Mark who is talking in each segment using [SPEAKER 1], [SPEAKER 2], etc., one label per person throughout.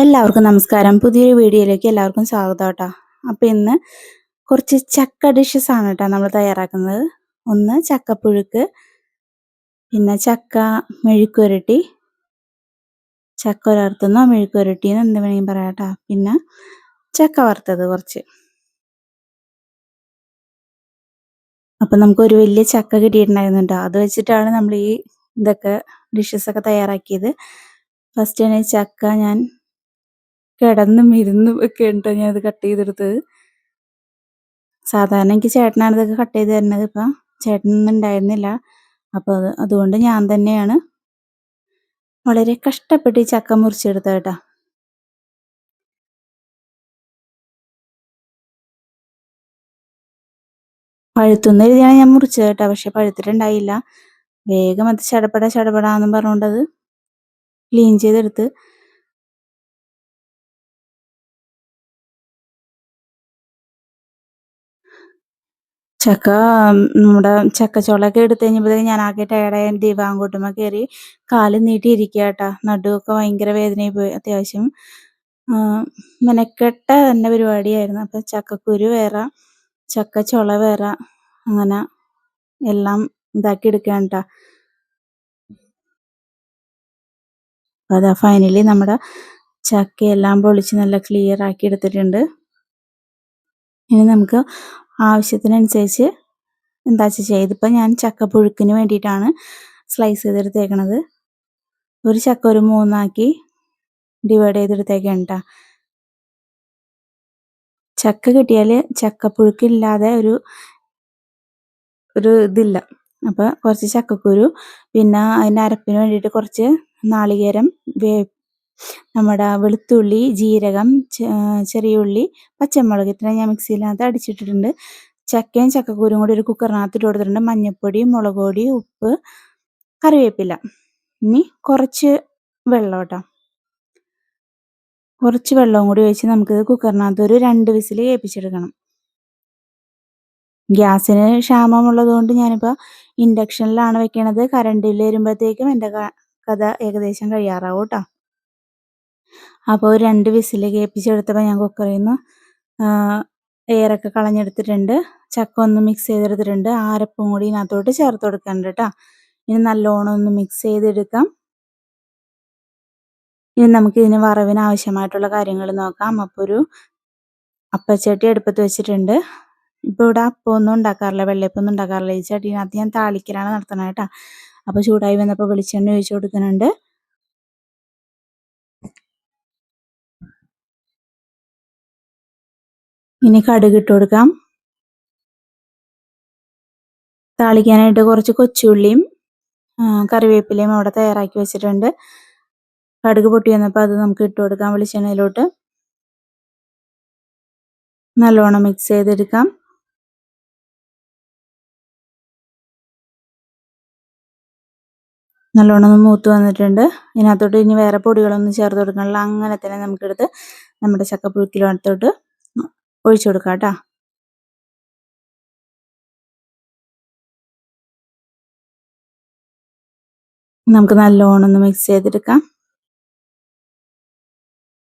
[SPEAKER 1] എല്ലാവർക്കും നമസ്കാരം. പുതിയൊരു വീഡിയോയിലേക്ക് എല്ലാവർക്കും സ്വാഗതം കേട്ടോ. അപ്പോൾ ഇന്ന് കുറച്ച് ചക്ക ഡിഷസ് ആണ് കേട്ടോ നമ്മൾ തയ്യാറാക്കുന്നത്. ഒന്ന് ചക്കപ്പുഴുക്ക്, പിന്നെ ചക്ക മെഴുക്കുവരട്ടി, ചക്ക ഉലർത്തുന്നോ മെഴുക്കുവരട്ടിന്നോ എന്ത് വേണമെങ്കിലും പറയാം കേട്ടോ. പിന്നെ ചക്ക വറുത്തത് കുറച്ച്. അപ്പം നമുക്കൊരു വലിയ ചക്ക കിട്ടിയിട്ടുണ്ടായിരുന്നു കേട്ടോ. അത് വെച്ചിട്ടാണ് നമ്മൾ ഈ ഇതൊക്കെ ഡിഷസൊക്കെ തയ്യാറാക്കിയത്. ഫസ്റ്റ് തന്നെ ചക്ക ഞാൻ കിടന്നും ഇരുന്നും ഒക്കെ ഉണ്ടോ ഞാൻ അത് കട്ട് ചെയ്തെടുത്തത്. സാധാരണ എനിക്ക് ചേട്ടനാണ് ഇതൊക്കെ കട്ട് ചെയ്ത് തരുന്നത്. ഇപ്പം ചേട്ടനൊന്നും ഉണ്ടായിരുന്നില്ല. അപ്പോൾ അതുകൊണ്ട് ഞാൻ തന്നെയാണ് വളരെ കഷ്ടപ്പെട്ട് ഈ ചക്ക മുറിച്ചെടുത്തത് കേട്ടോ. പഴുത്തുന്ന രീതിയാണ് ഞാൻ മുറിച്ചത് കേട്ടോ. പക്ഷെ പഴുത്തിട്ടുണ്ടായില്ല. വേഗം അത് ചടപടാന്നും പറഞ്ഞുകൊണ്ടത് ക്ലീൻ ചെയ്തെടുത്ത്. ചക്ക നമ്മുടെ ചക്കച്ചോളൊക്കെ എടുത്ത് കഴിഞ്ഞപ്പോഴത്തേക്ക് ഞാൻ ആകെ ടയർഡായി ദിവാങ്കോട്ടുമ്മ കയറി കാല് നീട്ടി ഇരിക്കുക കേട്ടോ. നടുവൊക്കെ ഭയങ്കര വേദനയായി പോയി. അത്യാവശ്യം മെനക്കെട്ട തന്നെ പരിപാടിയായിരുന്നു. അപ്പം ചക്കക്കുരു വേറെ, ചക്കച്ചുള വേറെ, അങ്ങനെ എല്ലാം ഇതാക്കി എടുക്കുകയാണ് കേട്ടോ. അതാ ഫൈനലി നമ്മുടെ ചക്കയെല്ലാം പൊളിച്ച് നല്ല ക്ലിയർ ആക്കി എടുത്തിട്ടുണ്ട്. ഇനി നമുക്ക് ആവശ്യത്തിനനുസരിച്ച് എന്താ ചെയ്യാം. ഇതിപ്പോൾ ഞാൻ ചക്കപ്പുഴുക്കിന് വേണ്ടിയിട്ടാണ് സ്ലൈസ് ചെയ്തെടുത്തേക്കണത്. ഒരു ചക്ക ഒരു 3 ഡിവൈഡ് ചെയ്തെടുത്തേക്കാണ് കേട്ടോ. ചക്ക കിട്ടിയാൽ ചക്കപ്പുഴുക്കില്ലാതെ ഒരു ഇതില്ല. അപ്പോൾ കുറച്ച് ചക്കക്കുരു, പിന്നെ അതിൻ്റെ അരപ്പിന് വേണ്ടിയിട്ട് കുറച്ച് നാളികേരം, നമ്മുടെ വെളുത്തുള്ളി, ജീരകം, ചെറിയ ഉള്ളി, പച്ചമുളക് ഇത്രയും ഞാൻ മിക്സിയിനകത്ത് അടിച്ചിട്ടിട്ടുണ്ട്. ചക്കയും ചക്കക്കുരും കൂടി ഒരു കുക്കറിനകത്ത് ഇട്ട് കൊടുത്തിട്ടുണ്ട്. മഞ്ഞൾപ്പൊടി, മുളക് പൊടി, ഉപ്പ്, കറിവേപ്പില. ഇനി കുറച്ച് വെള്ളം കേട്ടോ. കുറച്ച് വെള്ളവും കൂടി ഒഴിച്ച് നമുക്കിത് കുക്കറിനകത്ത് ഒരു 2 വിസിൽ കേൾപ്പിച്ചെടുക്കണം. ഗ്യാസിന് ക്ഷാമമുള്ളത് കൊണ്ട് ഞാനിപ്പോൾ ഇൻഡക്ഷനിലാണ് വെക്കണത്. കറണ്ടിൽ വരുമ്പോഴത്തേക്കും എൻ്റെ കഥ ഏകദേശം കഴിയാറാവും കേട്ടോ. അപ്പോൾ 2 വിസിൽ കേൾപ്പിച്ചെടുത്തപ്പോൾ ഞാൻ കുക്കറിൽ നിന്ന് എയറൊക്കെ കളഞ്ഞെടുത്തിട്ടുണ്ട്. ചക്ക ഒന്ന് മിക്സ് ചെയ്തെടുത്തിട്ടുണ്ട്. അരപ്പും കൂടി ഇതിനകത്തോട്ട് ചേർത്ത് കൊടുക്കുന്നുണ്ട് കേട്ടോ. ഇനി നല്ലോണം ഒന്ന് മിക്സ് ചെയ്തെടുക്കാം. ഇനി നമുക്ക് ഇതിന് വറവിന് ആവശ്യമായിട്ടുള്ള കാര്യങ്ങൾ നോക്കാം. അപ്പോൾ ഒരു അപ്പച്ചട്ടി അടുപ്പത്ത് വെച്ചിട്ടുണ്ട്. ഇപ്പോൾ ഇവിടെ അപ്പമൊന്നും ഉണ്ടാക്കാറില്ല, വെള്ളയപ്പമൊന്നും ഉണ്ടാക്കാറില്ല. ഈ ചട്ടിനകത്ത് ഞാൻ താളിക്കലാണ് നടത്തണത് കേട്ടോ. അപ്പോൾ ചൂടായി വന്നപ്പോൾ വെളിച്ചെണ്ണ ഒഴിച്ച് കൊടുക്കുന്നുണ്ട്. ഇനി കടുക് ഇട്ട് കൊടുക്കാം. താളിക്കാനായിട്ട് കുറച്ച് കൊച്ചുള്ളിയും കറിവേപ്പിലയും അവിടെ തയ്യാറാക്കി വെച്ചിട്ടുണ്ട്. കടുക് പൊട്ടി വന്നപ്പോൾ അത് നമുക്ക് ഇട്ട് കൊടുക്കാം വെളിച്ചെണ്ണയിലോട്ട്. നല്ലോണം മിക്സ് ചെയ്തെടുക്കാം. നല്ലോണം ഒന്ന് മൂത്ത് വന്നിട്ടുണ്ട്. ഇതിനകത്തോട്ട് ഇനി വേറെ പൊടികളൊന്നും ചേർത്ത് കൊടുക്കണില്ല. അങ്ങനെ തന്നെ നമുക്കെടുത്ത് നമ്മുടെ ചക്കപ്പുഴുക്കിനകത്തോട്ട് ഒഴിച്ചു കൊടുക്കാം കേട്ടോ. നമുക്ക് നല്ലോണം ഒന്ന് മിക്സ് ചെയ്തെടുക്കാം.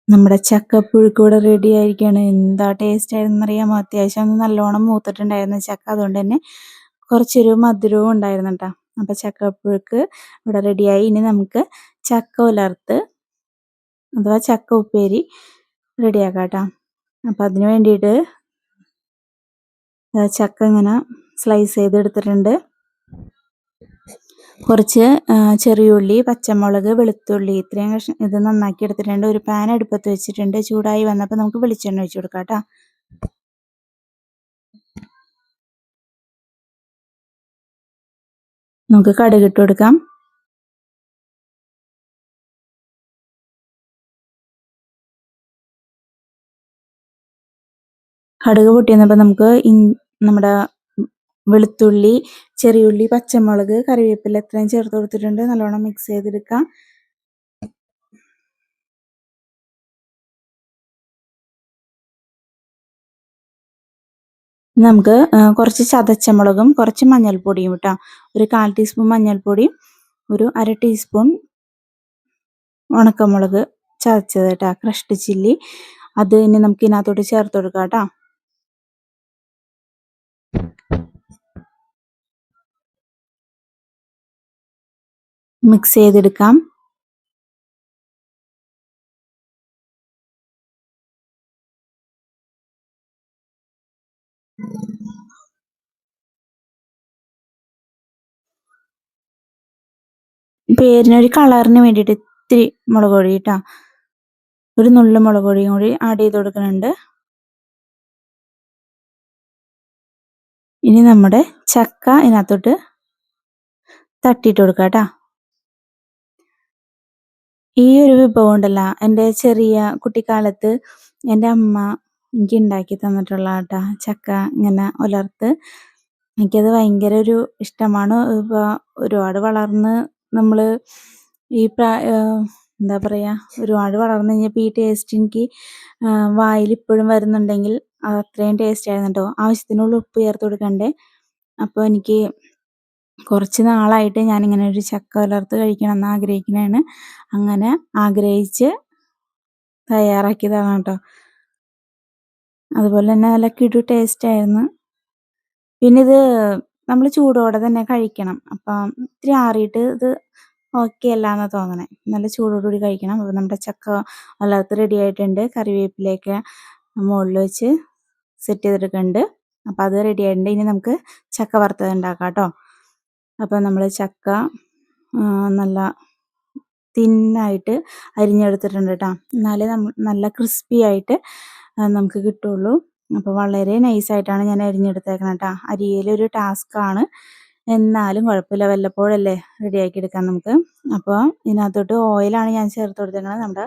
[SPEAKER 1] നമ്മുടെ ചക്കപ്പുഴുക്ക് ഇവിടെ റെഡി ആയിരിക്കുകയാണ്. എന്താ ടേസ്റ്റ് ആയിരുന്നെന്ന് അറിയാമോ? അത്യാവശ്യം ഒന്ന് നല്ലോണം മൂത്തിട്ടുണ്ടായിരുന്നു ചക്ക. അതുകൊണ്ട് തന്നെ കുറച്ചൊരു മധുരവും ഉണ്ടായിരുന്നു കേട്ടോ. അപ്പോൾ ചക്കപ്പുഴുക്ക് ഇവിടെ റെഡിയായി. ഇനി നമുക്ക് ചക്ക ഉലർത്ത് അഥവാ ചക്ക ഉപ്പേരി റെഡിയാക്കാം കേട്ടോ. അപ്പോൾ അതിന് വേണ്ടിയിട്ട് ചക്ക ഇങ്ങനെ സ്ലൈസ് ചെയ്തെടുത്തിട്ടുണ്ട്. കുറച്ച് ചെറിയുള്ളി, പച്ചമുളക്, വെളുത്തുള്ളി ഇത്രയും ഇത് നന്നാക്കി എടുത്തിട്ടുണ്ട്. ഒരു പാൻ അടുപ്പത്ത് വെച്ചിട്ടുണ്ട്. ചൂടായി വന്നപ്പോൾ നമുക്ക് വെളിച്ചെണ്ണ ഒഴിച്ച് കൊടുക്കാം കേട്ടോ. നമുക്ക് കടുക് ഇട്ട് കൊടുക്കാം. കടുക് പൊട്ടി വന്നപ്പോൾ നമുക്ക് നമ്മുടെ വെളുത്തുള്ളി, ചെറിയുള്ളി, പച്ചമുളക്, കറിവേപ്പില ഇത്രയും ചേർത്ത് കൊടുത്തിട്ടുണ്ട്. നല്ലോണം മിക്സ് ചെയ്തെടുക്കാം. നമുക്ക് കുറച്ച് ചതച്ചമുളകും കുറച്ച് മഞ്ഞൾപ്പൊടിയും ഇട്ടാം. ഒരു 1/4 ടീസ്പൂൺ മഞ്ഞൾപ്പൊടി, ഒരു 1/2 ടീസ്പൂൺ ഉണക്കമുളക് ചതച്ചത് കേട്ടോ, ക്രഷ്ഡ് ചില്ലി. അത് ഇനി നമുക്ക് ഇതിനകത്തോട്ട് ചേർത്ത് കൊടുക്കാം കേട്ടോ. മിക്സ് ചെയ്തെടുക്കാം. പേരിനൊരു കളറിന് വേണ്ടിയിട്ട് ഇത്തിരി മുളക് പൊടി കേട്ടോ, ഒരു നുള്ളു മുളക് പൊടിയും കൂടി ആഡ് ചെയ്ത് കൊടുക്കുന്നുണ്ട്. ഇനി നമ്മുടെ ചക്ക ഇതിനകത്തോട്ട് തട്ടിയിട്ട് കൊടുക്കാം കേട്ടോ. ഈ ഒരു വിഭവം ഉണ്ടല്ലോ, എൻ്റെ ചെറിയ കുട്ടിക്കാലത്ത് എൻ്റെ അമ്മ എനിക്ക് ഉണ്ടാക്കി തന്നിട്ടുള്ള കേട്ടോ, ചക്ക ഇങ്ങനെ ഉലർത്ത്. എനിക്കത് ഭയങ്കര ഒരു ഇഷ്ടമാണ്. ഇപ്പോൾ ഒരുപാട് വളർന്ന് നമ്മൾ ഈ എന്താ പറയുക, ഒരുപാട് വളർന്നു കഴിഞ്ഞപ്പോൾ ഈ ടേസ്റ്റ് എനിക്ക് വായിൽ ഇപ്പോഴും വരുന്നുണ്ടെങ്കിൽ അത് അത്രയും ടേസ്റ്റ് ആയിരുന്നു കേട്ടോ. ആവശ്യത്തിനുള്ള ഉപ്പ് ചേർത്ത് കൊടുക്കണ്ടേ. അപ്പോൾ എനിക്ക് കുറച്ച് നാളായിട്ട് ഞാനിങ്ങനെ ഒരു ചക്ക ഉലർത്ത് കഴിക്കണം എന്ന് ആഗ്രഹിക്കുന്നതാണ്. അങ്ങനെ ആഗ്രഹിച്ച് തയ്യാറാക്കിയതാണ് കേട്ടോ. അതുപോലെ തന്നെ നല്ല കിടു ടേസ്റ്റ് ആയിരുന്നു. പിന്നെ ഇത് നമ്മൾ ചൂടോടെ തന്നെ കഴിക്കണം. അപ്പം ഇത്തിരി ആറിയിട്ട് ഇത് ഓക്കെ അല്ല എന്നാണ് തോന്നണേ. നല്ല ചൂടോടുകൂടി കഴിക്കണം. അപ്പോൾ നമ്മുടെ ചക്ക ഉലർത്ത് റെഡി ആയിട്ടുണ്ട്. കറിവേപ്പിലയൊക്കെ മുകളിൽ വെച്ച് സെറ്റ് ചെയ്തെടുക്കുന്നുണ്ട്. അപ്പോൾ അത് റെഡി ആയിട്ടുണ്ട്. ഇനി നമുക്ക് ചക്ക വറുത്തത് ഉണ്ടാക്കാം കേട്ടോ. അപ്പോൾ നമ്മൾ ചക്ക നല്ല തിന്നായിട്ട് അരിഞ്ഞെടുത്തിട്ടുണ്ട് കേട്ടോ. എന്നാലേ നല്ല ക്രിസ്പി ആയിട്ട് നമുക്ക് കിട്ടുള്ളൂ. അപ്പോൾ വളരെ നൈസായിട്ടാണ് ഞാൻ അരിഞ്ഞെടുത്തേക്കണം കേട്ടോ. അരിയലൊരു ടാസ്ക്കാണ്, എന്നാലും കുഴപ്പമില്ല, വല്ലപ്പോഴല്ലേ റെഡിയാക്കി എടുക്കാം നമുക്ക്. അപ്പോൾ ഇതിനകത്തോട്ട് ഓയിലാണ് ഞാൻ ചേർത്ത് കൊടുത്തേക്കുന്നത്. നമ്മുടെ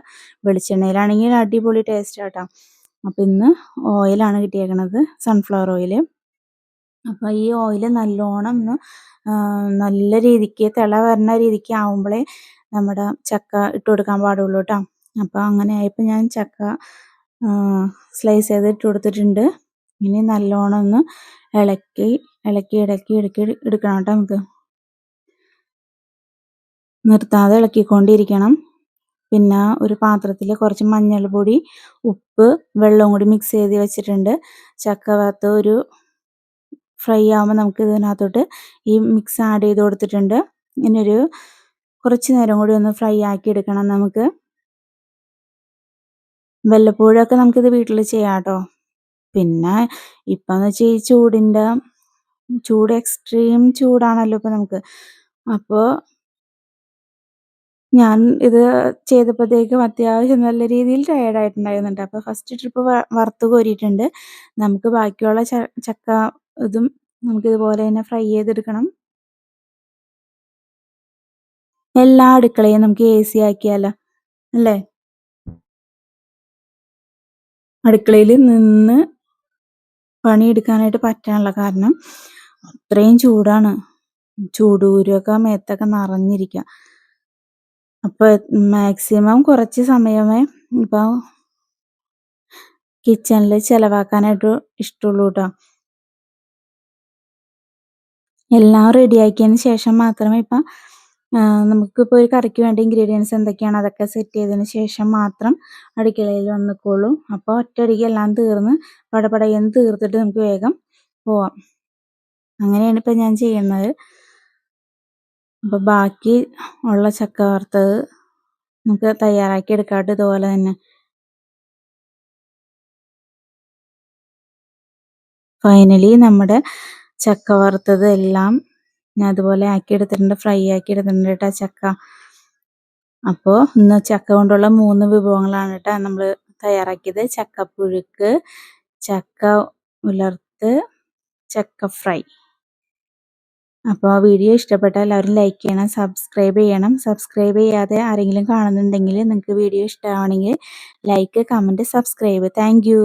[SPEAKER 1] വെളിച്ചെണ്ണയിലാണെങ്കിൽ അടിപൊളി ടേസ്റ്റ് കേട്ടോ. അപ്പോൾ ഇന്ന് ഓയിലാണ് കിട്ടിയേക്കണത്, സൺഫ്ലവർ ഓയിൽ. അപ്പോൾ ഈ ഓയിൽ നല്ലോണം ഒന്ന് നല്ല രീതിക്ക് തിള വരുന്ന രീതിക്ക് ആവുമ്പോഴേ നമ്മുടെ ചക്ക ഇട്ട് കൊടുക്കാൻ പാടുള്ളൂ കേട്ടോ. അപ്പോൾ അങ്ങനെ ആയപ്പോൾ ഞാൻ ചക്ക സ്ലൈസ് ചെയ്ത് ഇട്ട് കൊടുത്തിട്ടുണ്ട്. ഇനി നല്ലോണം ഒന്ന് ഇളക്കി എടുക്കണം കേട്ടോ. നമുക്ക് നിർത്താതെ ഇളക്കിക്കൊണ്ടിരിക്കണം. പിന്നെ ഒരു പാത്രത്തിൽ കുറച്ച് മഞ്ഞൾപ്പൊടി, ഉപ്പ്, വെള്ളവും കൂടി മിക്സ് ചെയ്ത് വെച്ചിട്ടുണ്ട്. ചക്ക ഭാഗത്ത് ഒരു ഫ്രൈ ആകുമ്പോൾ നമുക്ക് ഇതിനകത്തോട്ട് ഈ മിക്സ് ആഡ് ചെയ്ത് കൊടുത്തിട്ടുണ്ട്. ഇനി ഒരു കുറച്ച് നേരം കൂടി ഒന്ന് ഫ്രൈ ആക്കി എടുക്കണം നമുക്ക്. വല്ലപ്പോഴൊക്കെ നമുക്കിത് വീട്ടിൽ ചെയ്യാം കേട്ടോ. പിന്നെ ഇപ്പം എന്ന് വെച്ചാൽ ഈ ചൂട് എക്സ്ട്രീം ചൂടാണല്ലോ ഇപ്പം നമുക്ക്. അപ്പോൾ ഞാൻ ഇത് ചെയ്തപ്പോഴത്തേക്കും അത്യാവശ്യം നല്ല രീതിയിൽ ടയേർഡായിട്ടുണ്ടായിരുന്നുണ്ട്. അപ്പോൾ ഫസ്റ്റ് ട്രിപ്പ് വറുത്ത് കോരിയിട്ടുണ്ട്. നമുക്ക് ബാക്കിയുള്ള ചക്ക ഇതും നമുക്കിതുപോലെ തന്നെ ഫ്രൈ ചെയ്തെടുക്കണം. എല്ലാ അടുക്കളയും നമുക്ക് AC ആക്കിയാലോ അല്ലേ? അടുക്കളയിൽ നിന്ന് പണിയെടുക്കാനായിട്ട് പറ്റാനുള്ള കാരണം അത്രയും ചൂടാണ്. ചൂടുകുരുവൊക്കെ മേത്തൊക്കെ നിറഞ്ഞിരിക്കുക. അപ്പോൾ മാക്സിമം കുറച്ച് സമയമേ ഇപ്പോൾ കിച്ചണിൽ ചിലവാക്കാനായിട്ട് ഇഷ്ടമുള്ളൂ കേട്ടോ. എല്ലാം റെഡിയാക്കിയതിന് ശേഷം മാത്രമേ ഇപ്പം നമുക്കിപ്പോൾ ഒരു കറിക്ക് വേണ്ട ഇൻഗ്രീഡിയൻസ് എന്തൊക്കെയാണ് അതൊക്കെ സെറ്റ് ചെയ്തതിന് ശേഷം മാത്രം അടുക്കളയിൽ വന്നിക്കോളൂ. അപ്പോൾ ഒറ്റയടിക്ക് എല്ലാം തീർന്ന് പടപടയെന്ന് തീർത്തിട്ട് നമുക്ക് വേഗം പോവാം. അങ്ങനെയാണ് ഇപ്പം ഞാൻ ചെയ്യുന്നത്. അപ്പോൾ ബാക്കി ഉള്ള ചക്ക വറുത്തത് നമുക്ക് തയ്യാറാക്കി എടുക്കാട്ട് ഇതുപോലെ തന്നെ. ഫൈനലി നമ്മുടെ ചക്ക വറുത്തത് എല്ലാം ഞാൻ അതുപോലെ ആക്കി എടുത്തിട്ടുണ്ട്, ഫ്രൈ ആക്കി എടുത്തിട്ടുണ്ട് കേട്ടോ ചക്ക. അപ്പോൾ ഇന്ന് ചക്ക കൊണ്ടുള്ള 3 വിഭവങ്ങളാണ് കേട്ടോ നമ്മൾ തയ്യാറാക്കിയത്. ചക്കപ്പുഴുക്ക്, ചക്ക ഉലർത്ത്, ചക്ക ഫ്രൈ. അപ്പോൾ വീഡിയോ ഇഷ്ടപ്പെട്ടാൽ എല്ലാവരും ലൈക്ക് ചെയ്യണം, സബ്സ്ക്രൈബ് ചെയ്യണം. സബ്സ്ക്രൈബ് ചെയ്യാതെ ആരെങ്കിലും കാണുന്നുണ്ടെങ്കിൽ നിങ്ങൾക്ക് വീഡിയോ ഇഷ്ടമാണെങ്കിൽ like, comment, subscribe. Thank you.